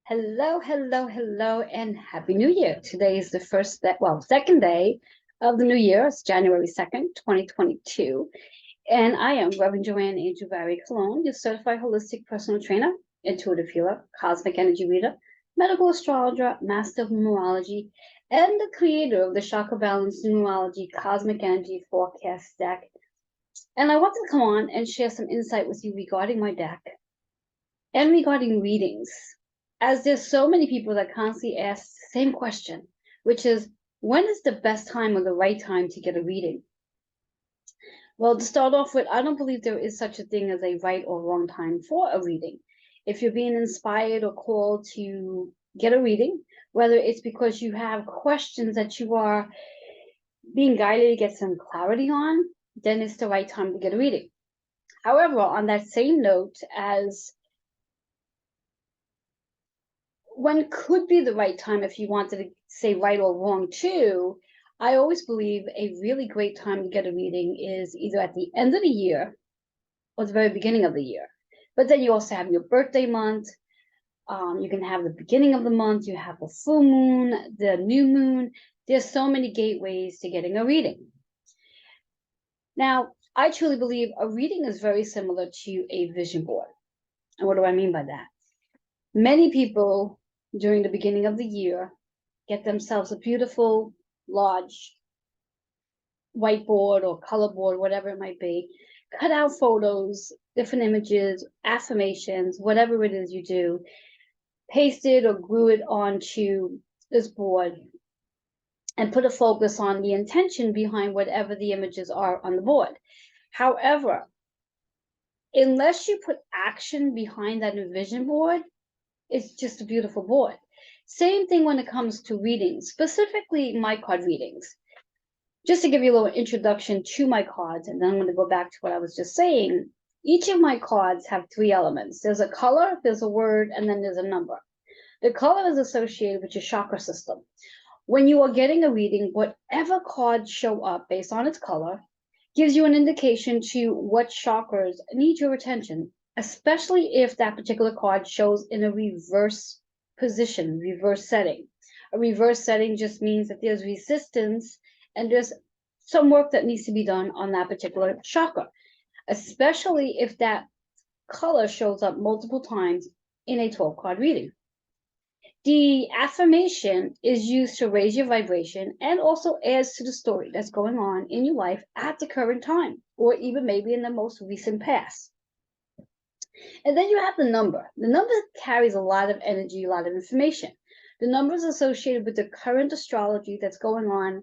Hello, hello, hello, and Happy New Year. Today is the second day of the new year. It's January 2nd, 2022. And I am Reverend Joanne Angel Barry Cologne, your certified holistic personal trainer, intuitive healer, cosmic energy reader, medical astrologer, master of numerology, and the creator of the Chakra Balance Numerology Cosmic Energy Forecast deck. And I wanted to come on and share some insight with you regarding my deck and regarding readings, as there's so many people that constantly ask the same question, which is, when is the best time or the right time to get a reading? Well, to start off with, I don't believe there is such a thing as a right or wrong time for a reading. If you're being inspired or called to get a reading, whether it's because you have questions that you are being guided to get some clarity on, then it's the right time to get a reading. However, on that same note, as when could be the right time if you wanted to say right or wrong too, I always believe a really great time to get a reading is either at the end of the year or the very beginning of the year. But then you also have your birthday month. You can have the beginning of the month. You have the full moon, the new moon. There's so many gateways to getting a reading. Now, I truly believe a reading is very similar to a vision board. And what do I mean by that? Many people during the beginning of the year get themselves a beautiful, large whiteboard or color board, whatever it might be, cut out photos, different images, affirmations, whatever it is you do, paste it or glue it onto this board and put a focus on the intention behind whatever the images are on the board. However, unless you put action behind that vision board, it's just a beautiful board. Same thing when it comes to readings, specifically my card readings. Just to give you a little introduction to my cards, and then I'm going to go back to what I was just saying. Each of my cards have three elements. There's a color, there's a word, and then there's a number. The color is associated with your chakra system. When you are getting a reading, whatever cards show up based on its color gives you an indication to what chakras need your attention, especially if that particular card shows in a reverse position, reverse setting. A reverse setting just means that there's resistance and there's some work that needs to be done on that particular chakra, especially if that color shows up multiple times in a 12-card reading. The affirmation is used to raise your vibration and also adds to the story that's going on in your life at the current time, or even maybe in the most recent past. And then you have the number. The number carries a lot of energy, a lot of information. The number is associated with the current astrology that's going on,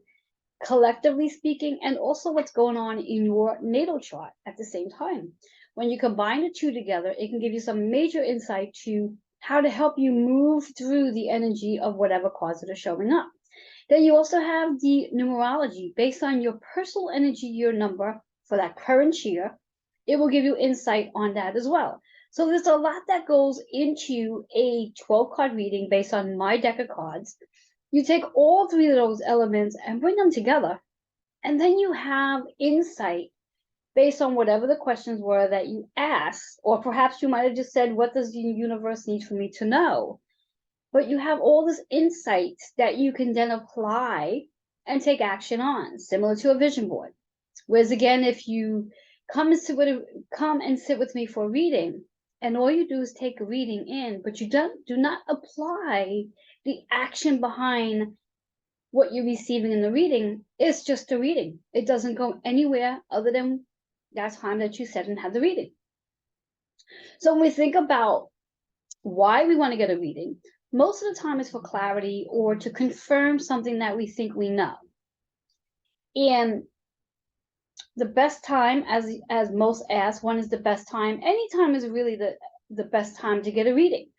collectively speaking, and also what's going on in your natal chart at the same time. When you combine the two together, it can give you some major insight to how to help you move through the energy of whatever cards that are showing up. Then you also have the numerology based on your personal energy year number for that current year. It will give you insight on that as well. So there's a lot that goes into a 12-card reading based on my deck of cards. You take all three of those elements and bring them together, and then you have insight based on whatever the questions were that you asked, or perhaps you might have just said, what does the universe need for me to know? But you have all this insight that you can then apply and take action on, similar to a vision board. Whereas again, if you come and sit with me for a reading, and all you do is take a reading in, but you do not apply the action behind what you're receiving in the reading, it's just a reading. It doesn't go anywhere other than that time that you said and had the reading. So when we think about why we want to get a reading, most of the time it's for clarity or to confirm something that we think we know. And the best time, as most ask, when is the best time? Any time is really the best time to get a reading.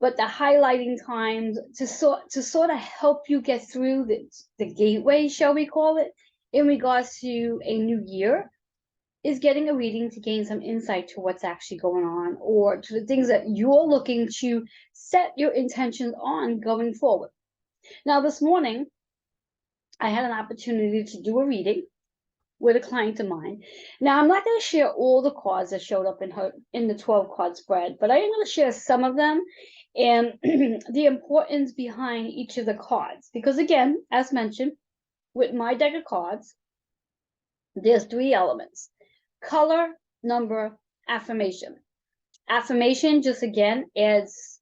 But the highlighting times to sort of help you get through the gateway, shall we call it, in regards to a new year, is getting a reading to gain some insight to what's actually going on, or to the things that you're looking to set your intentions on going forward. Now, this morning, I had an opportunity to do a reading with a client of mine. Now, I'm not going to share all the cards that showed up in the 12-card spread, but I am going to share some of them. and the importance behind each of the cards. Because again, as mentioned, with my deck of cards, there's 3 elements: color, number, affirmation. Affirmation just again adds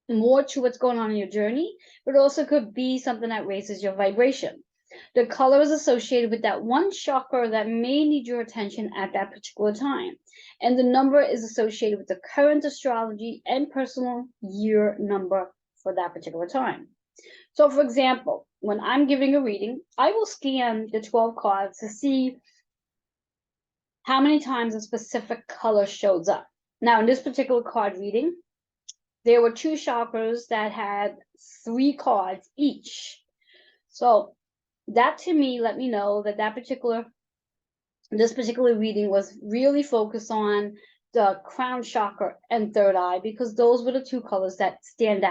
more to what's going on in your journey, but also could be something that raises your vibration. The color is associated with that one chakra that may need your attention at that particular time. And the number is associated with the current astrology and personal year number for that particular time. So for example, when I'm giving a reading, I will scan the 12 cards to see how many times a specific color shows up. Now, in this particular card reading, there were 2 chakras that had 3 cards each. So that to me let me know that this particular reading was really focused on the crown chakra and third eye, because those were the 2 colors that stood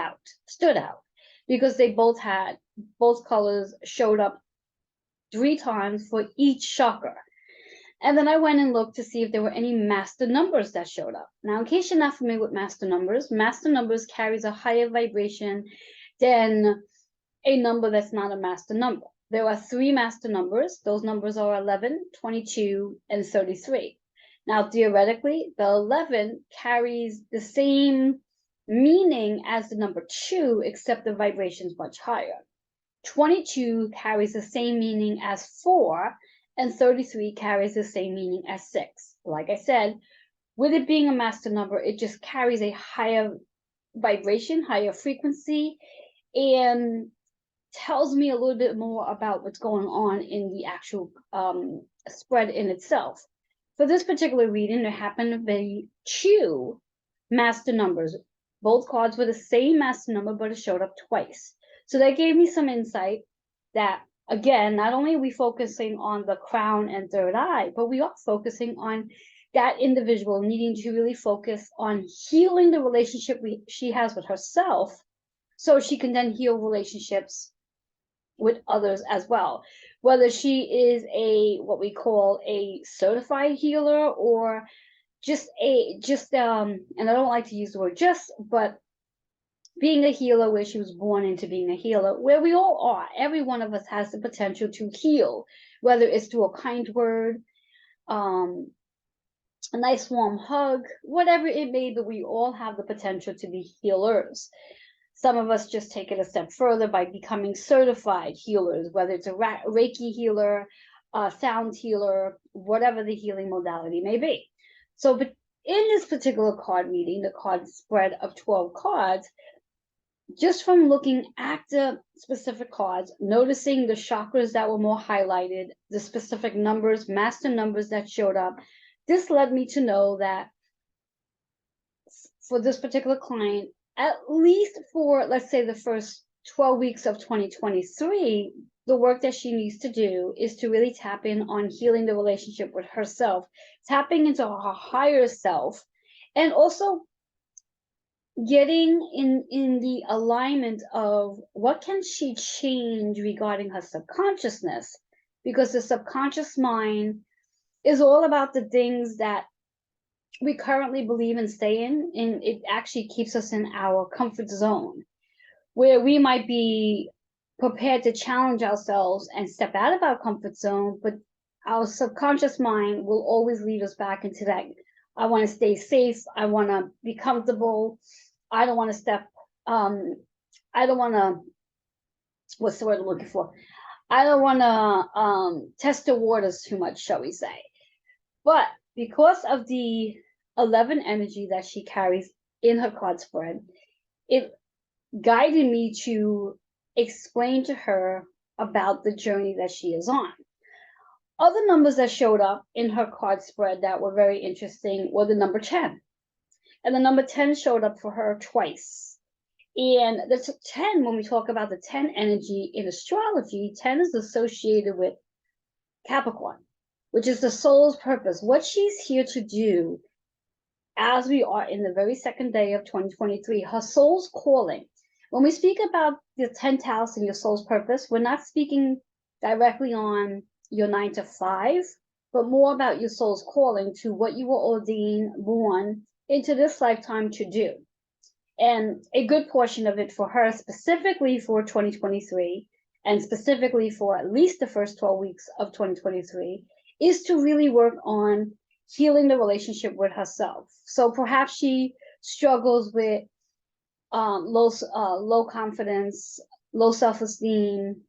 out, because they both colors showed up 3 times for each chakra. And then I went and looked to see if there were any master numbers that showed up. Now, in case you're not familiar with master numbers carries a higher vibration than a number that's not a master number. There are 3 master numbers. Those numbers are 11, 22, and 33. Now, theoretically, the 11 carries the same meaning as the number 2, except the vibration is much higher. 22 carries the same meaning as 4, and 33 carries the same meaning as 6. Like I said, with it being a master number, it just carries a higher vibration, higher frequency, and tells me a little bit more about what's going on in the actual spread in itself. For this particular reading, there happened to be 2 master numbers. Both cards were the same master number, but it showed up twice. So that gave me some insight that, again, not only are we focusing on the crown and third eye, but we are focusing on that individual needing to really focus on healing the relationship she has with herself, so she can then heal relationships with others as well. Whether she is what we call a certified healer, or and I don't like to use the word just, but being a healer where she was born into being a healer, where we all are. Every one of us has the potential to heal, whether it's through a kind word, a nice warm hug, whatever it may be. We all have the potential to be healers. Some of us just take it a step further by becoming certified healers, whether it's a Reiki healer, a sound healer, whatever the healing modality may be. So, but in this particular card reading, the card spread of 12 cards, just from looking at the specific cards, noticing the chakras that were more highlighted, the specific numbers, master numbers that showed up, this led me to know that for this particular client, at least for, let's say, the first 12 weeks of 2023, the work that she needs to do is to really tap in on healing the relationship with herself, tapping into her higher self, and also getting in the alignment of what can she change regarding her subconsciousness, because the subconscious mind is all about the things that we currently believe and stay in, and it actually keeps us in our comfort zone, where we might be prepared to challenge ourselves and step out of our comfort zone, but our subconscious mind will always lead us back into that. I want to stay safe. I want to be comfortable. I don't want to what's the word I'm looking for? I don't want to test the waters too much, shall we say. But because of the 11 energy that she carries in her card spread, it guided me to explain to her about the journey that she is on. Other numbers that showed up in her card spread that were very interesting were the number 10. And the number 10 showed up for her twice. And the 10, when we talk about the 10 energy in astrology, 10 is associated with Capricorn, which is the soul's purpose, what she's here to do as we are in the very second day of 2023, her soul's calling. When we speak about the 10th house and your soul's purpose, we're not speaking directly on your 9 to 5, but more about your soul's calling to what you were ordained, born into this lifetime to do. And a good portion of it for her, specifically for 2023, and specifically for at least the first 12 weeks of 2023, is to really work on healing the relationship with herself. So perhaps she struggles with low confidence, low self-esteem,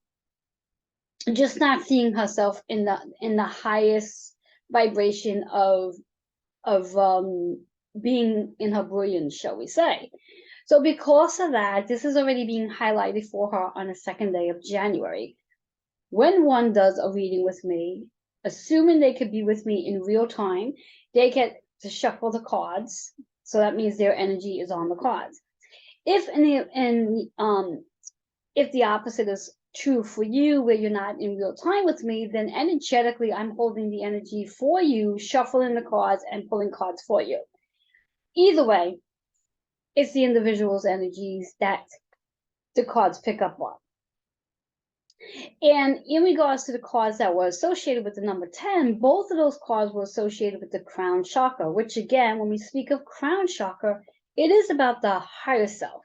just not seeing herself in the highest vibration of being in her brilliance, shall we say. So because of that, this is already being highlighted for her on the second day of January. When one does a reading with me, assuming they could be with me in real time, they get to shuffle the cards. So that means their energy is on the cards. If if the opposite is true for you, where you're not in real time with me, then energetically I'm holding the energy for you, shuffling the cards and pulling cards for you. Either way, it's the individual's energies that the cards pick up on. And in regards to the cards that were associated with the number 10, both of those cards were associated with the crown chakra, which again, when we speak of crown chakra, it is about the higher self.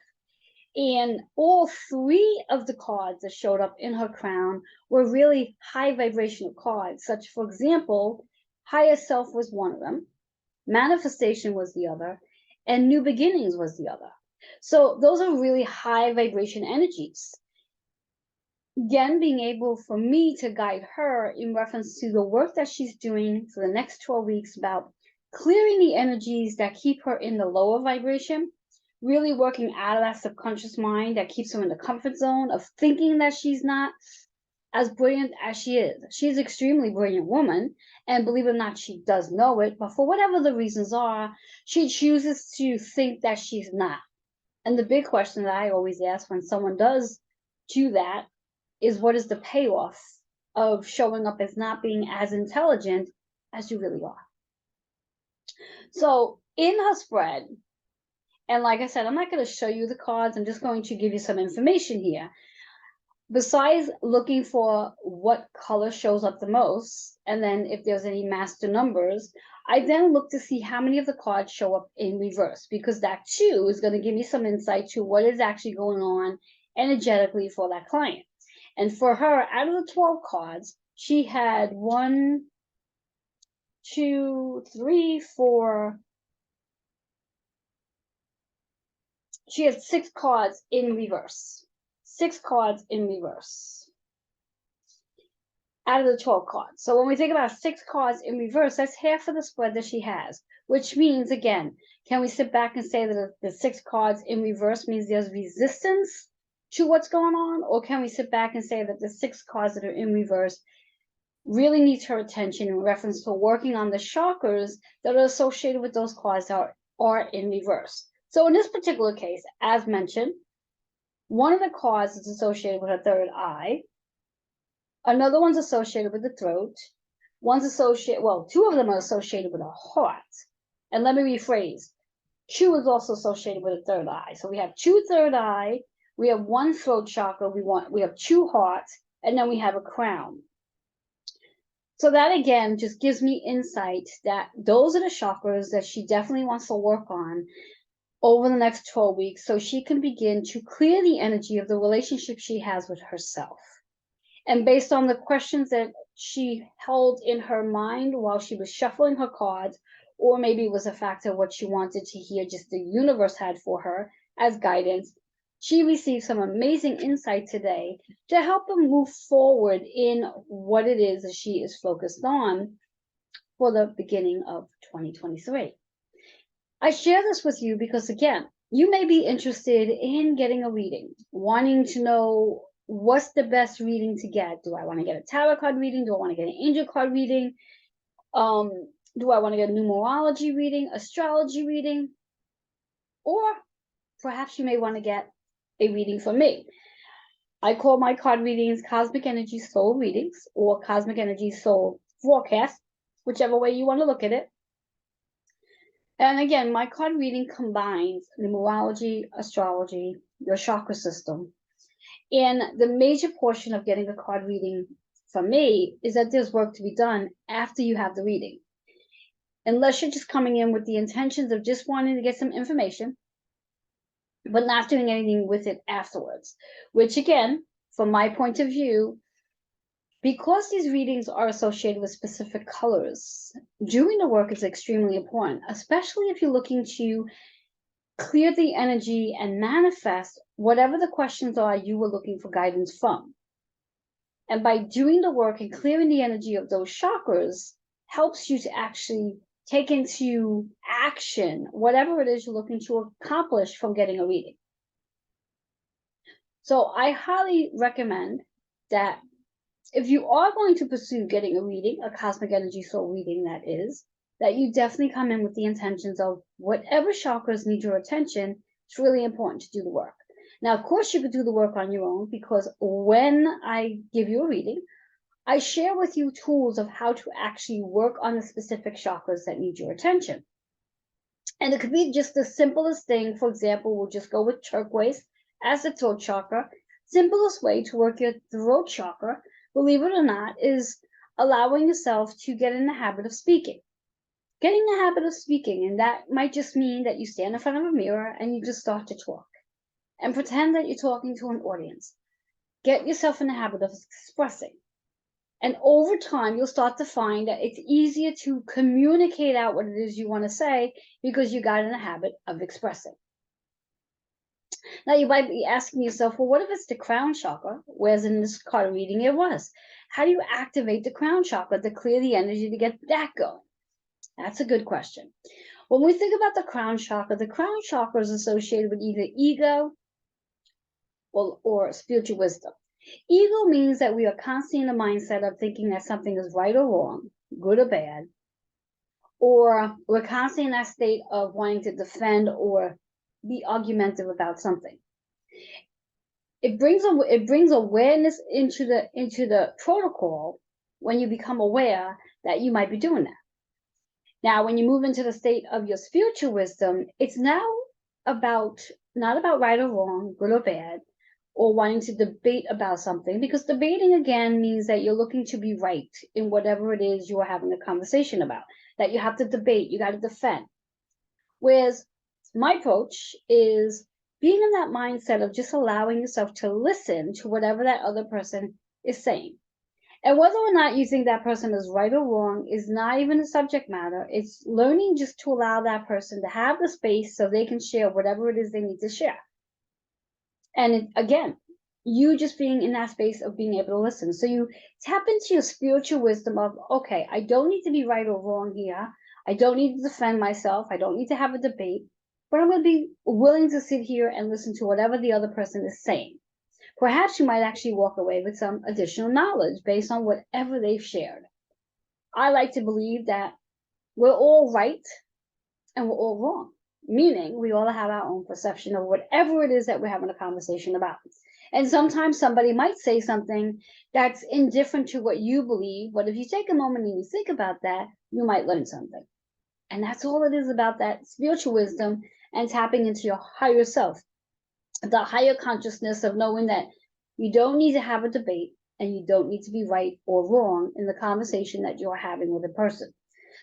And all three of the cards that showed up in her crown were really high vibrational cards, such, for example, higher self was one of them, manifestation was the other, and new beginnings was the other. So those are really high vibration energies. Again, being able for me to guide her in reference to the work that she's doing for the next 12 weeks about clearing the energies that keep her in the lower vibration, really working out of that subconscious mind that keeps her in the comfort zone of thinking that she's not as brilliant as she is. She's an extremely brilliant woman, and believe it or not, she does know it, but for whatever the reasons are, she chooses to think that she's not. And the big question that I always ask when someone does do that is, what is the payoff of showing up as not being as intelligent as you really are? So in her spread, and like I said, I'm not going to show you the cards. I'm just going to give you some information here. Besides looking for what color shows up the most, and then if there's any master numbers, I then look to see how many of the cards show up in reverse, because that too is going to give me some insight to what is actually going on energetically for that client. And for her, out of the 12 cards, she had 1, 2, 3, 4. She had 6 cards in reverse. 6 cards in reverse out of the 12 cards. So when we think about 6 cards in reverse, that's half of the spread that she has, which means, again, can we sit back and say that the 6 cards in reverse means there's resistance to what's going on? Or can we sit back and say that the 6 cards that are in reverse really needs her attention in reference to working on the chakras that are associated with those cards that are in reverse? So in this particular case, as mentioned, one of the cards is associated with her third eye. Another one's associated with the throat. One's associated, well, 2 of them are associated with her heart. And let me rephrase, 2 is also associated with a third eye. So we have 2 third eye, we have 1 throat chakra, we have 2 hearts, and then we have a crown. So that again just gives me insight that those are the chakras that she definitely wants to work on over the next 12 weeks, so she can begin to clear the energy of the relationship she has with herself. And based on the questions that she held in her mind while she was shuffling her cards, or maybe it was a factor of what she wanted to hear just the universe had for her as guidance, she received some amazing insight today to help her move forward in what it is that she is focused on for the beginning of 2023. I share this with you because, again, you may be interested in getting a reading, wanting to know what's the best reading to get. Do I want to get a tarot card reading? Do I want to get an angel card reading? Do I want to get a numerology reading, astrology reading? Or perhaps you may want to get a reading from me. I call my card readings Cosmic Energy Soul Readings or Cosmic Energy Soul Forecast, whichever way you want to look at it. And again, my card reading combines numerology, astrology, your chakra system. And the major portion of getting a card reading from me is that there's work to be done after you have the reading. Unless you're just coming in with the intentions of just wanting to get some information, but not doing anything with it afterwards, which again, from my point of view, because these readings are associated with specific colors, doing the work is extremely important, especially if you're looking to clear the energy and manifest whatever the questions are you were looking for guidance from. And by doing the work and clearing the energy of those chakras helps you to actually take into action whatever it is you're looking to accomplish from getting a reading. So I highly recommend that if you are going to pursue getting a reading, a cosmic energy soul reading that is, that you definitely come in with the intentions of whatever chakras need your attention. It's really important to do the work. Now, of course, you could do the work on your own, because when I give you a reading, I share with you tools of how to actually work on the specific chakras that need your attention. And it could be just the simplest thing. For example, we'll just go with turquoise as the throat chakra. Simplest way to work your throat chakra, believe it or not, is allowing yourself to get in the habit of speaking. Getting in the habit of speaking, and that might just mean that you stand in front of a mirror and you just start to talk and pretend that you're talking to an audience. Get yourself in the habit of expressing. And over time, you'll start to find that it's easier to communicate out what it is you want to say because you got in the habit of expressing. Now, you might be asking yourself, well, what if it's the crown chakra? Whereas in this card reading, it was. How do you activate the crown chakra to clear the energy to get that going? That's a good question. When we think about the crown chakra is associated with either ego or spiritual wisdom. Ego means that we are constantly in the mindset of thinking that something is right or wrong, good or bad, or we're constantly in that state of wanting to defend or be argumentative about something. It brings awareness into the protocol when you become aware that you might be doing that. Now, when you move into the state of your spiritual wisdom, it's now not about right or wrong, good or bad, or wanting to debate about something, because debating again means that you're looking to be right in whatever it is you are having a conversation about, that you have to debate, you got to defend. Whereas my approach is being in that mindset of just allowing yourself to listen to whatever that other person is saying. And whether or not you think that person is right or wrong is not even the subject matter. It's learning just to allow that person to have the space so they can share whatever it is they need to share. And again, you just being in that space of being able to listen. So you tap into your spiritual wisdom of, okay, I don't need to be right or wrong here. I don't need to defend myself. I don't need to have a debate, but I'm going to be willing to sit here and listen to whatever the other person is saying. Perhaps you might actually walk away with some additional knowledge based on whatever they've shared. I like to believe that we're all right and we're all wrong, meaning we all have our own perception of whatever it is that we're having a conversation about. And sometimes somebody might say something that's indifferent to what you believe, but if you take a moment and you think about that, you might learn something. And that's all it is about that spiritual wisdom and tapping into your higher self, the higher consciousness of knowing that you don't need to have a debate and you don't need to be right or wrong in the conversation that you're having with a person.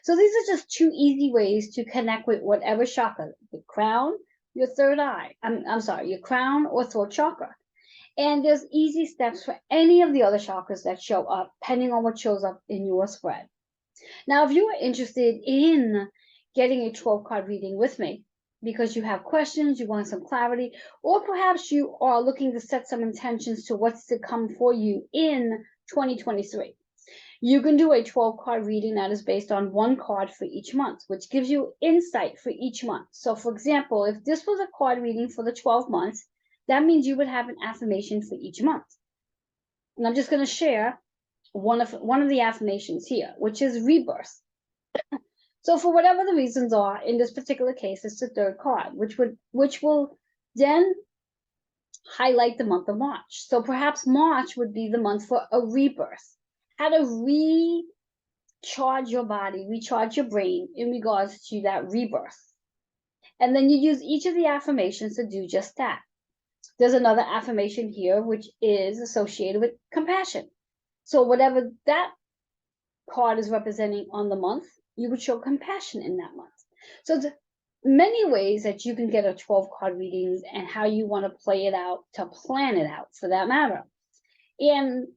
So these are just two easy ways to connect with whatever chakra, the crown, your third eye, your crown or throat chakra. And there's easy steps for any of the other chakras that show up, depending on what shows up in your spread. Now, if you are interested in getting a 12-card reading with me, because you have questions, you want some clarity, or perhaps you are looking to set some intentions to what's to come for you in 2023. You can do a 12-card reading that is based on one card for each month, which gives you insight for each month. So for example, if this was a card reading for the 12 months, that means you would have an affirmation for each month. And I'm just going to share one of the affirmations here, which is rebirth. So for whatever the reasons are, in this particular case, it's the third card, which will then highlight the month of March. So perhaps March would be the month for a rebirth. How to recharge your body, recharge your brain in regards to that rebirth. And then you use each of the affirmations to do just that. There's another affirmation here, which is associated with compassion. So whatever that card is representing on the month, you would show compassion in that month. So many ways that you can get a 12 card readings and how you want to play it out, to plan it out for that matter. And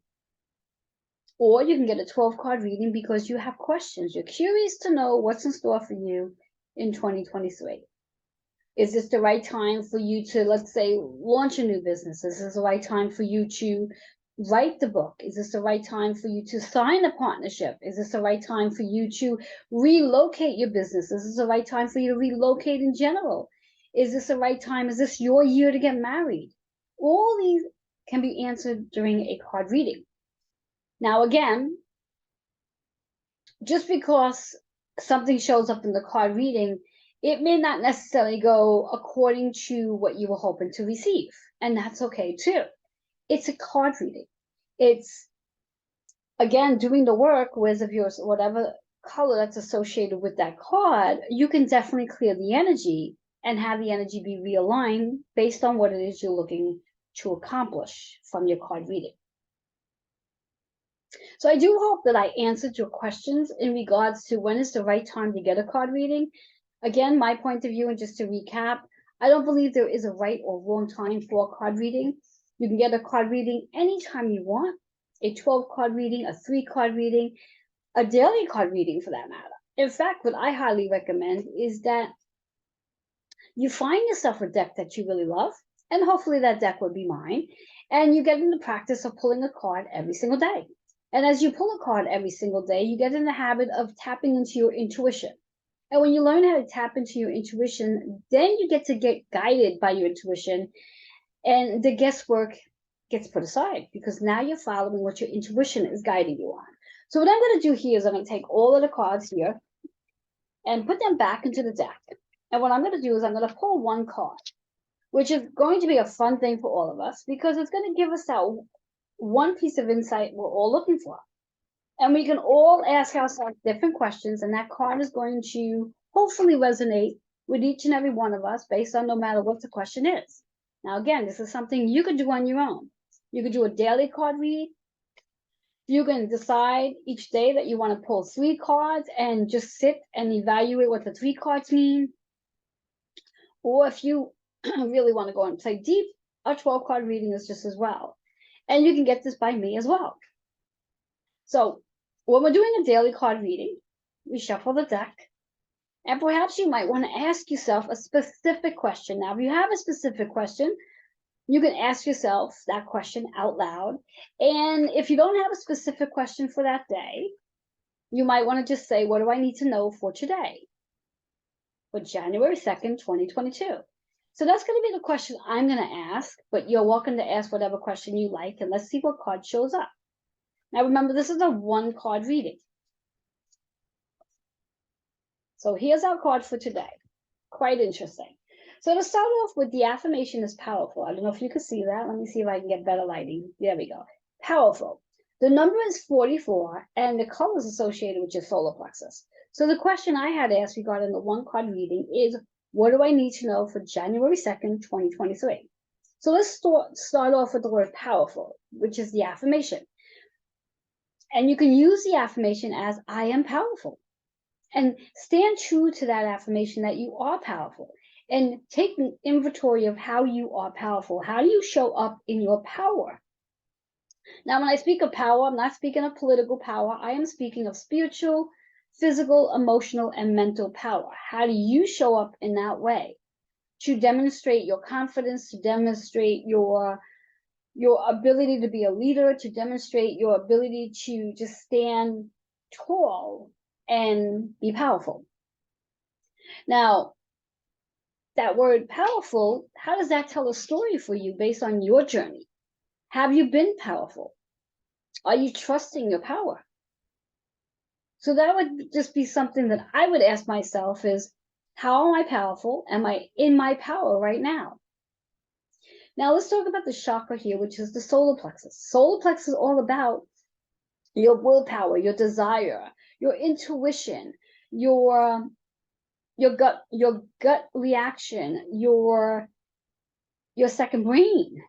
or you can get a 12 card reading because you have questions. You're curious to know what's in store for you in 2023. Is this the right time for you to, let's say, launch a new business? Is this the right time for you to write the book? Is this the right time for you to sign a partnership? Is this the right time for you to relocate your business? Is this the right time for you to relocate in general? Is this the right time? Is this your year to get married? All these can be answered during a card reading. Now, again, just because something shows up in the card reading, it may not necessarily go according to what you were hoping to receive. And that's okay too. It's a card reading. It's, again, doing the work with of yours, whatever color that's associated with that card, you can definitely clear the energy and have the energy be realigned based on what it is you're looking to accomplish from your card reading. So I do hope that I answered your questions in regards to when is the right time to get a card reading. Again, my point of view, and just to recap, I don't believe there is a right or wrong time for a card reading. You can get a card reading anytime you want, a 12 card reading, a 3 card reading, a daily card reading for that matter. In fact, what I highly recommend is that you find yourself a deck that you really love, and hopefully that deck would be mine, and you get in the practice of pulling a card every single day. And as you pull a card every single day, you get in the habit of tapping into your intuition. And when you learn how to tap into your intuition, then you get to get guided by your intuition, and the guesswork gets put aside because now you're following what your intuition is guiding you on. So what I'm going to do here is I'm going to take all of the cards here and put them back into the deck. And what I'm going to do is I'm going to pull one card, which is going to be a fun thing for all of us because it's going to give us that one piece of insight we're all looking for. And we can all ask ourselves different questions, and that card is going to hopefully resonate with each and every one of us based on no matter what the question is. Now, again, this is something you could do on your own. You could do a daily card read. You can decide each day that you want to pull 3 cards and just sit and evaluate what the 3 cards mean. Or if you really want to go and play deep, a 12 card reading is just as well. And you can get this by me as well. So when we're doing a daily card reading, we shuffle the deck, and perhaps you might want to ask yourself a specific question. Now, if you have a specific question, you can ask yourself that question out loud. And if you don't have a specific question for that day, you might want to just say, what do I need to know for today? For January 2nd, 2022. So that's going to be the question I'm going to ask, but you're welcome to ask whatever question you like, and let's see what card shows up. Now, remember, this is a 1 card reading. So here's our card for today. Quite interesting. So to start off with, the affirmation is powerful. I don't know if you can see that. Let me see if I can get better lighting. There we go. Powerful. The number is 44, and the color is associated with your solar plexus. So the question I had asked regarding the 1 card reading is, what do I need to know for January 2nd, 2023? So let's start off with the word powerful, which is the affirmation. And you can use the affirmation as, I am powerful. And stand true to that affirmation that you are powerful. And take an inventory of how you are powerful. How do you show up in your power? Now, when I speak of power, I'm not speaking of political power. I am speaking of spiritual, physical, emotional, and mental power. How do you show up in that way to demonstrate your confidence, to demonstrate your ability to be a leader, to demonstrate your ability to just stand tall and be powerful? Now, that word powerful, how does that tell a story for you based on your journey? Have you been powerful? Are you trusting your power? So that would just be something that I would ask myself is, how am I powerful? Am I in my power right now? Now let's talk about the chakra here, which is the solar plexus. Solar plexus is all about your willpower, your desire, your intuition, your gut reaction, your second brain.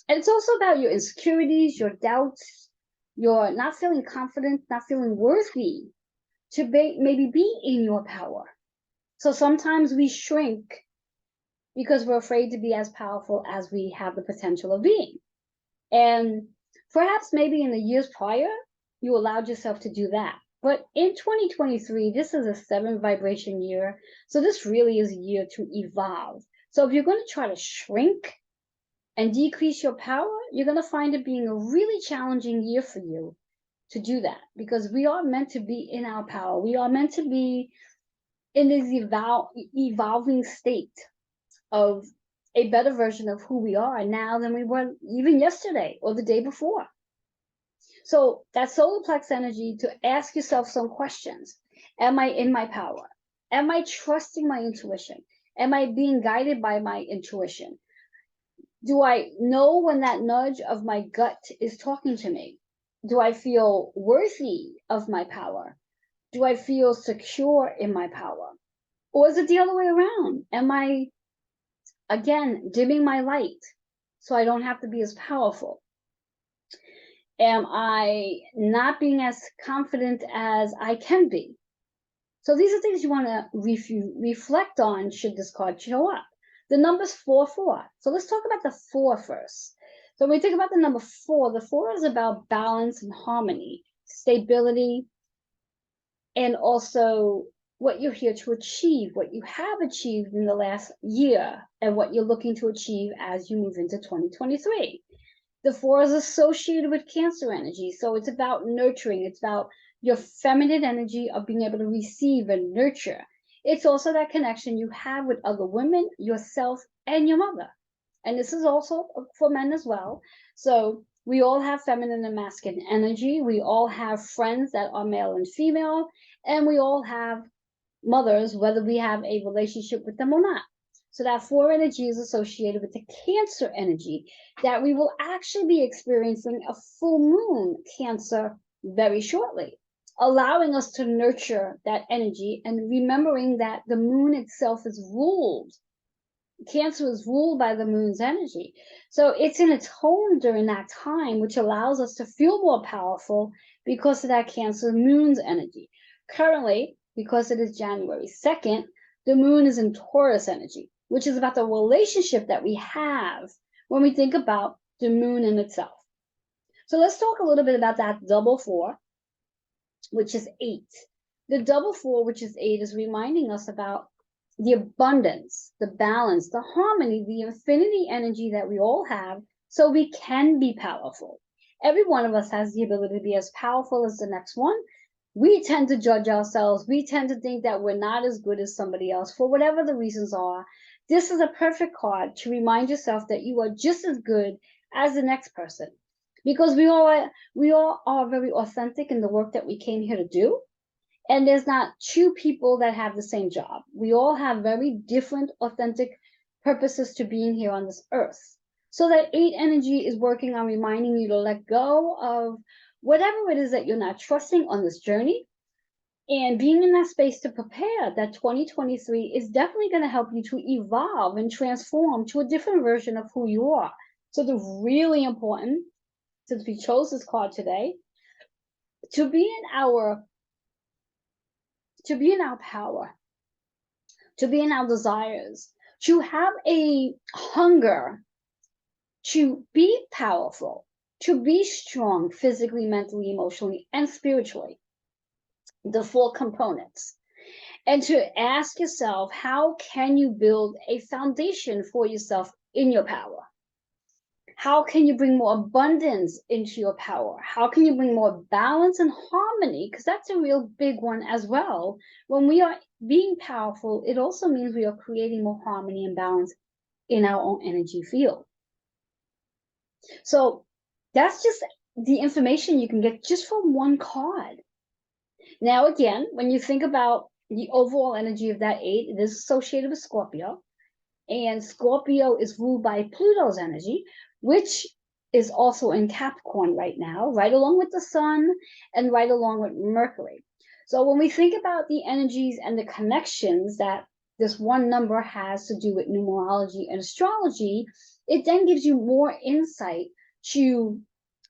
And it's also about your insecurities, your doubts, your not feeling confident, not feeling worthy to maybe be in your power. So sometimes we shrink because we're afraid to be as powerful as we have the potential of being. And perhaps maybe in the years prior, you allowed yourself to do that. But in 2023, this is a 7 vibration year. So this really is a year to evolve. So if you're going to try to shrink and decrease your power, you're going to find it being a really challenging year for you to do that, because we are meant to be in our power. We are meant to be in this evolving state of a better version of who we are now than we were even yesterday or the day before. So that solar plex energy, to ask yourself some questions. Am I in my power? Am I trusting my intuition? Am I being guided by my intuition? Do I know when that nudge of my gut is talking to me? Do I feel worthy of my power? Do I feel secure in my power? Or is it the other way around? Am I, again, dimming my light so I don't have to be as powerful? Am I not being as confident as I can be? So these are things you want to reflect on should this card show up. The number's 4-4. So let's talk about the 4 first. So when we think about the number 4, the 4 is about balance and harmony, stability, and also what you're here to achieve, what you have achieved in the last year, and what you're looking to achieve as you move into 2023. The 4 is associated with Cancer energy. So it's about nurturing. It's about your feminine energy of being able to receive and nurture. It's also that connection you have with other women, yourself, and your mother. And this is also for men as well. So we all have feminine and masculine energy. We all have friends that are male and female. And we all have mothers, whether we have a relationship with them or not. So that 4 energy is associated with the Cancer energy, that we will actually be experiencing a full moon Cancer very shortly, allowing us to nurture that energy and remembering that the moon itself is ruled. Cancer is ruled by the moon's energy. So it's in its home during that time, which allows us to feel more powerful because of that Cancer moon's energy. Currently, because it is January 2nd, the moon is in Taurus energy, which is about the relationship that we have when we think about the moon in itself. So let's talk a little bit about that double 4, which is 8. The double 4, which is 8, is reminding us about the abundance, the balance, the harmony, the infinity energy that we all have, so we can be powerful. Every one of us has the ability to be as powerful as the next one. We tend to judge ourselves. We tend to think that we're not as good as somebody else for whatever the reasons are. This is a perfect card to remind yourself that you are just as good as the next person, because we all are very authentic in the work that we came here to do. And there's not 2 people that have the same job. We all have very different, authentic purposes to being here on this earth. So that 8 energy is working on reminding you to let go of whatever it is that you're not trusting on this journey, and being in that space to prepare that 2023 is definitely going to help you to evolve and transform to a different version of who you are. So it's really important, since we chose this card today, to be in our power, to be in our desires, to have a hunger to be powerful, to be strong physically, mentally, emotionally, and spiritually. The 4 components. And to ask yourself, how can you build a foundation for yourself in your power? How can you bring more abundance into your power? How can you bring more balance and harmony? Because that's a real big one as well. When we are being powerful, it also means we are creating more harmony and balance in our own energy field. So that's just the information you can get just from one card. Now, again, when you think about the overall energy of that 8, it is associated with Scorpio. And Scorpio is ruled by Pluto's energy, which is also in Capricorn right now, right along with the sun and right along with Mercury. So when we think about the energies and the connections that this one number has to do with numerology and astrology, it then gives you more insight to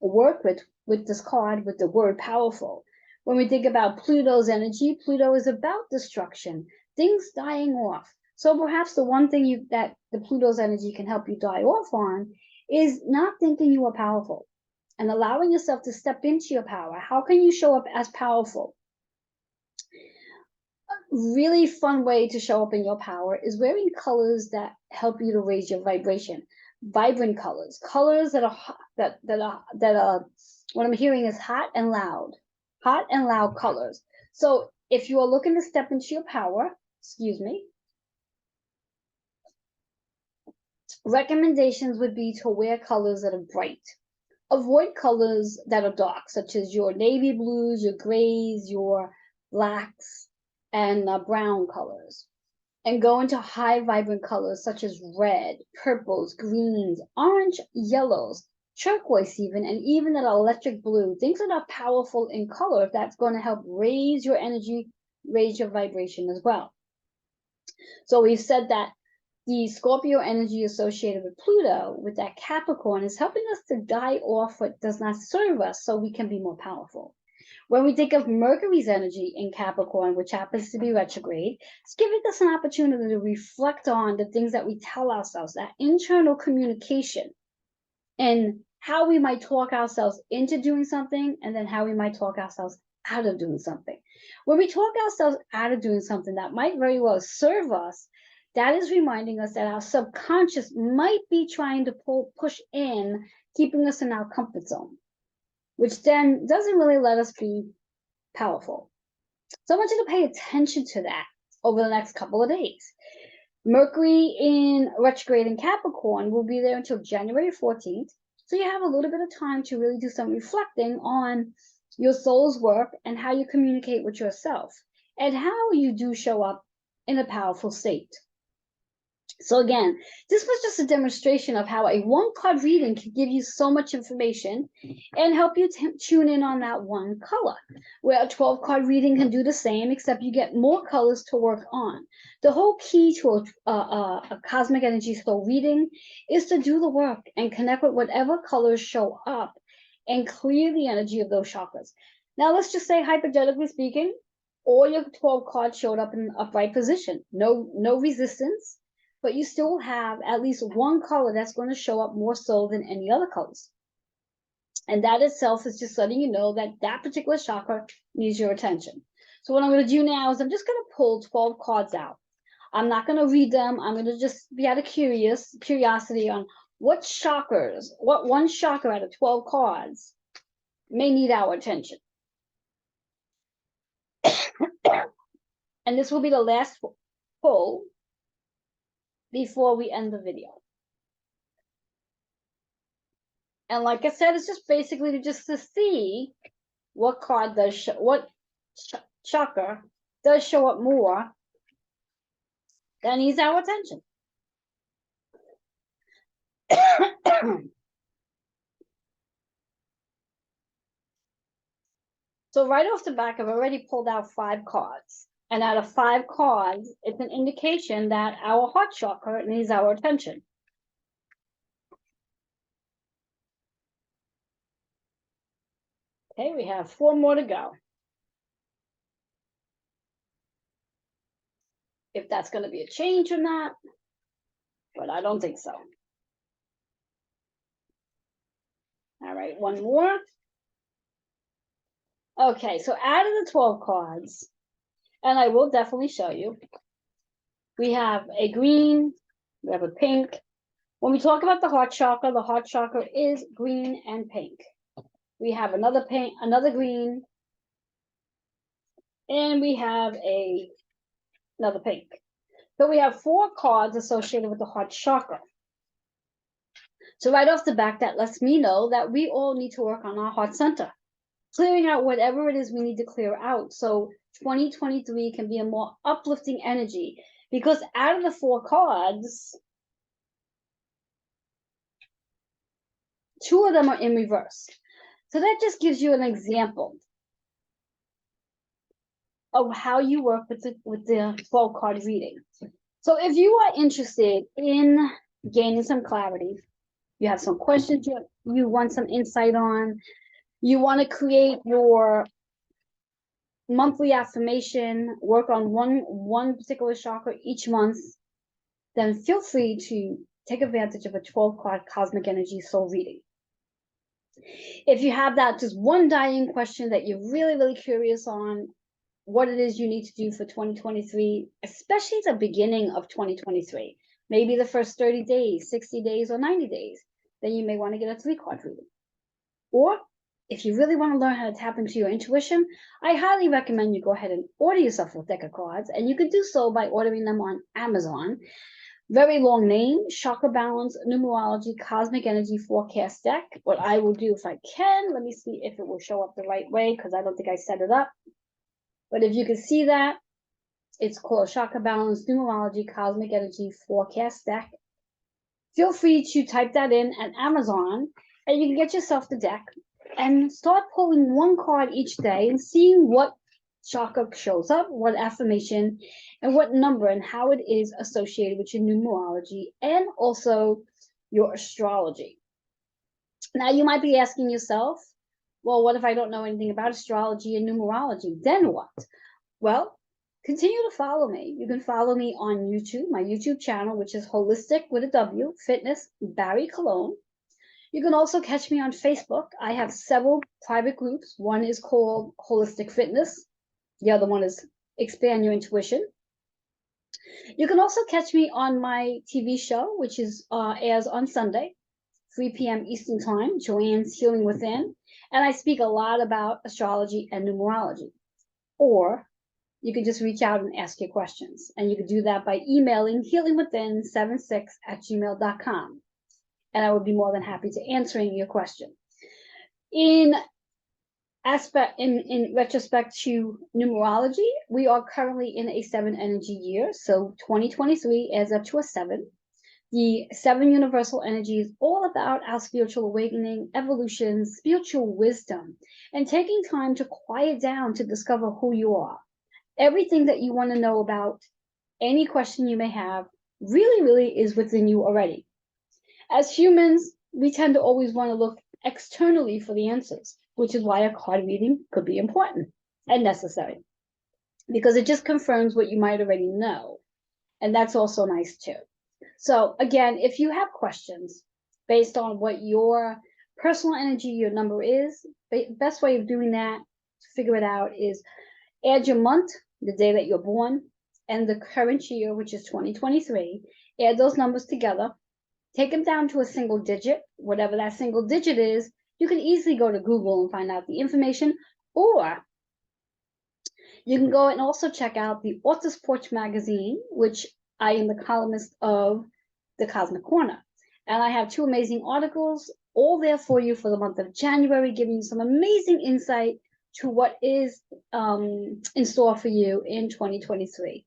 work with this card, with the word powerful. When we think about Pluto's energy, Pluto is about destruction, things dying off. So perhaps the one thing that the Pluto's energy can help you die off on is not thinking you are powerful and allowing yourself to step into your power. How can you show up as powerful? A really fun way to show up in your power is wearing colors that help you to raise your vibration. Vibrant colors, colors that are what I'm hearing is hot and loud colors. So if you are looking to step into your power, excuse me, recommendations would be to wear colors that are bright. Avoid colors that are dark, such as your navy blues, your grays, your blacks, and brown colors. And go into high vibrant colors such as red, purples, greens, orange, yellows, turquoise even, and even that electric blue. Things that are powerful in color, that's going to help raise your energy, raise your vibration as well. So we've said that the Scorpio energy associated with Pluto, with that Capricorn, is helping us to die off what does not serve us so we can be more powerful. When we think of Mercury's energy in Capricorn, which happens to be retrograde, it's giving us an opportunity to reflect on the things that we tell ourselves, that internal communication, and how we might talk ourselves into doing something, and then how we might talk ourselves out of doing something. When we talk ourselves out of doing something that might very well serve us, that is reminding us that our subconscious might be trying to push in, keeping us in our comfort zone, which then doesn't really let us be powerful. So I want you to pay attention to that over the next couple of days. Mercury in retrograde in Capricorn will be there until January 14th. So you have a little bit of time to really do some reflecting on your soul's work and how you communicate with yourself and how you do show up in a powerful state. So again, this was just a demonstration of how a one-card reading can give you so much information and help you tune in on that one color, where a 12-card reading can do the same, except you get more colors to work on. The whole key to a cosmic energy soul reading is to do the work and connect with whatever colors show up and clear the energy of those chakras. Now, let's just say, hypothetically speaking, all your 12 cards showed up in an upright position, no resistance, but you still have at least one color that's going to show up more so than any other colors. And that itself is just letting you know that that particular chakra needs your attention. So what I'm going to do now is I'm just going to pull 12 cards out. I'm not going to read them. I'm going to just be out of curiosity on what chakras, what one chakra out of 12 cards may need our attention. And this will be the last pull before we end the video. And like I said, it's just basically to see what card does what chakra does show up more that needs our attention. So right off the back, I've already pulled out 5 cards. And out of 5 cards, it's an indication that our heart chakra needs our attention. Okay, we have 4 more to go. If that's going to be a change or not, but I don't think so. All right, 1 more. Okay, so out of the 12 cards, and I will definitely show you, we have a green, we have a pink. When we talk about the heart chakra is green and pink. We have another pink, another green, and we have another pink. So we have 4 cards associated with the heart chakra. So right off the back, that lets me know that we all need to work on our heart center, clearing out whatever it is we need to clear out. So 2023 can be a more uplifting energy, because out of the 4 cards, 2 of them are in reverse. So that just gives you an example of how you work with the 12 card reading. So if you are interested in gaining some clarity, you have some questions you want some insight on, you want to create your monthly affirmation, work on one particular chakra each month, then feel free to take advantage of a 12-card cosmic energy soul reading. If you have that just one dying question that you're really, really curious on, what it is you need to do for 2023, especially the beginning of 2023, maybe the first 30 days, 60 days, or 90 days, then you may want to get a 3-card reading. Or if you really want to learn how to tap into your intuition, I highly recommend you go ahead and order yourself a deck of cards, and you can do so by ordering them on Amazon. Very long name, Chakra Balance Numerology Cosmic Energy Forecast Deck. What I will do if I can, let me see if it will show up the right way, because I don't think I set it up. But if you can see that, it's called Chakra Balance Numerology Cosmic Energy Forecast Deck. Feel free to type that in at Amazon, and you can get yourself the deck and start pulling one card each day and seeing what chakra shows up, what affirmation, and what number, and how it is associated with your numerology and also your astrology. Now, you might be asking yourself, well, what if I don't know anything about astrology and numerology? Then what? Well, continue to follow me. You can follow me on YouTube, my YouTube channel, which is Holistic with a W, Fitness Barry Colon. You can also catch me on Facebook. I have several private groups. One is called Holistic Fitness. The other one is Expand Your Intuition. You can also catch me on my TV show, which is airs on Sunday, 3 p.m. Eastern Time, Joanne's Healing Within. And I speak a lot about astrology and numerology. Or you can just reach out and ask your questions. And you can do that by emailing healingwithin76@gmail.com. And I would be more than happy to answering your question. In retrospect to numerology, we are currently in a 7 energy year. So 2023 adds up to a 7. The 7 universal energy is all about our spiritual awakening, evolution, spiritual wisdom, and taking time to quiet down to discover who you are. Everything that you want to know about, any question you may have, really is within you already. As humans, we tend to always want to look externally for the answers, which is why a card reading could be important and necessary, because it just confirms what you might already know. And that's also nice too. So again, if you have questions based on what your personal energy, your number is, the best way of doing that to figure it out is add your month, the day that you're born, and the current year, which is 2023. Add those numbers together. Take them down to a single digit, whatever that single digit is. You can easily go to Google and find out the information, or you can go and also check out the Author's Porch magazine, which I am the columnist of the Cosmic Corner. And I have 2 amazing articles all there for you for the month of January, giving you some amazing insight to what is in store for you in 2023.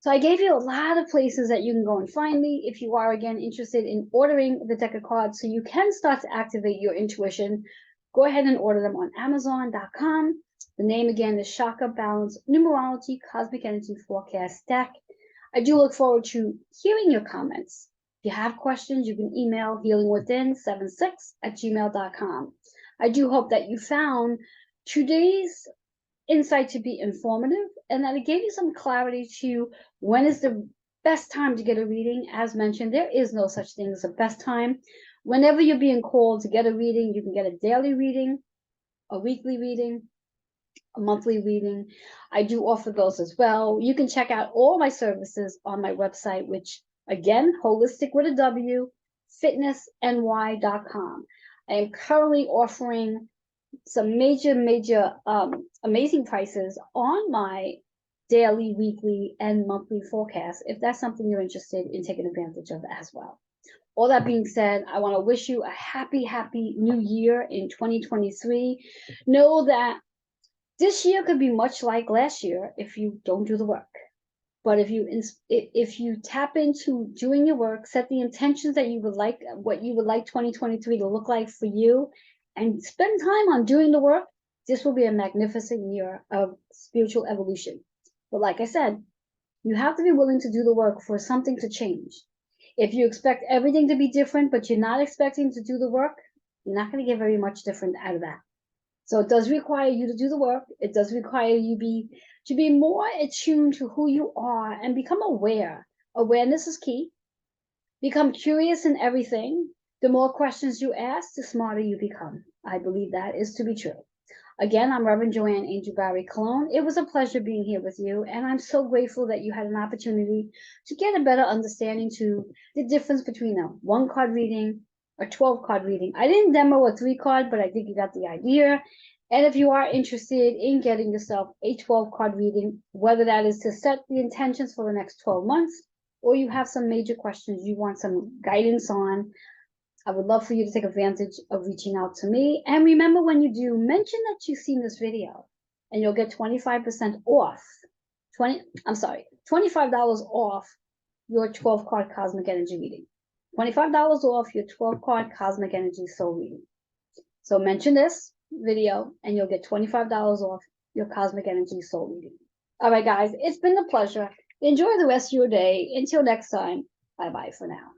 So I gave you a lot of places that you can go and find me if you are, again, interested in ordering the deck of cards so you can start to activate your intuition. Go ahead and order them on Amazon.com. The name, again, is Chakra Balance Numerology Cosmic Energy Forecast Deck. I do look forward to hearing your comments. If you have questions, you can email healingwithin76@gmail.com. I do hope that you found today's insight to be informative, and that it gave you some clarity to when is the best time to get a reading. As mentioned, there is no such thing as a best time. Whenever you're being called to get a reading, you can get a daily reading, a weekly reading, a monthly reading. I do offer those as well. You can check out all my services on my website, which, again, Holistic with a W, fitnessny.com. I am currently offering some major amazing prices on my daily, weekly, and monthly forecast, if that's something you're interested in taking advantage of as well. All that being said, I want to wish you a happy new year in 2023. Know that this year could be much like last year if you don't do the work. But if you tap into doing your work, set the intentions that you would like, what you would like 2023 to look like for you, and spend time on doing the work, this will be a magnificent year of spiritual evolution. But like I said, you have to be willing to do the work for something to change. If you expect everything to be different, but you're not expecting to do the work, you're not going to get very much different out of that. So it does require you to do the work. It does require you to be more attuned to who you are and become aware. Awareness is key. Become curious in everything. The more questions you ask, the smarter you become. I believe that is to be true. Again, I'm Reverend Joanne Angel Barry Cologne. It was a pleasure being here with you, and I'm so grateful that you had an opportunity to get a better understanding to the difference between a 1-card reading, a 12-card reading. I didn't demo a 3-card, but I think you got the idea. And if you are interested in getting yourself a 12-card reading, whether that is to set the intentions for the next 12 months, or you have some major questions you want some guidance on, I would love for you to take advantage of reaching out to me. And remember, when you do, mention that you've seen this video and you'll get 25% off. $25 off your 12-card cosmic energy reading. $25 off your 12-card cosmic energy soul reading. So mention this video and you'll get $25 off your cosmic energy soul reading. All right, guys, it's been a pleasure. Enjoy the rest of your day. Until next time, bye-bye for now.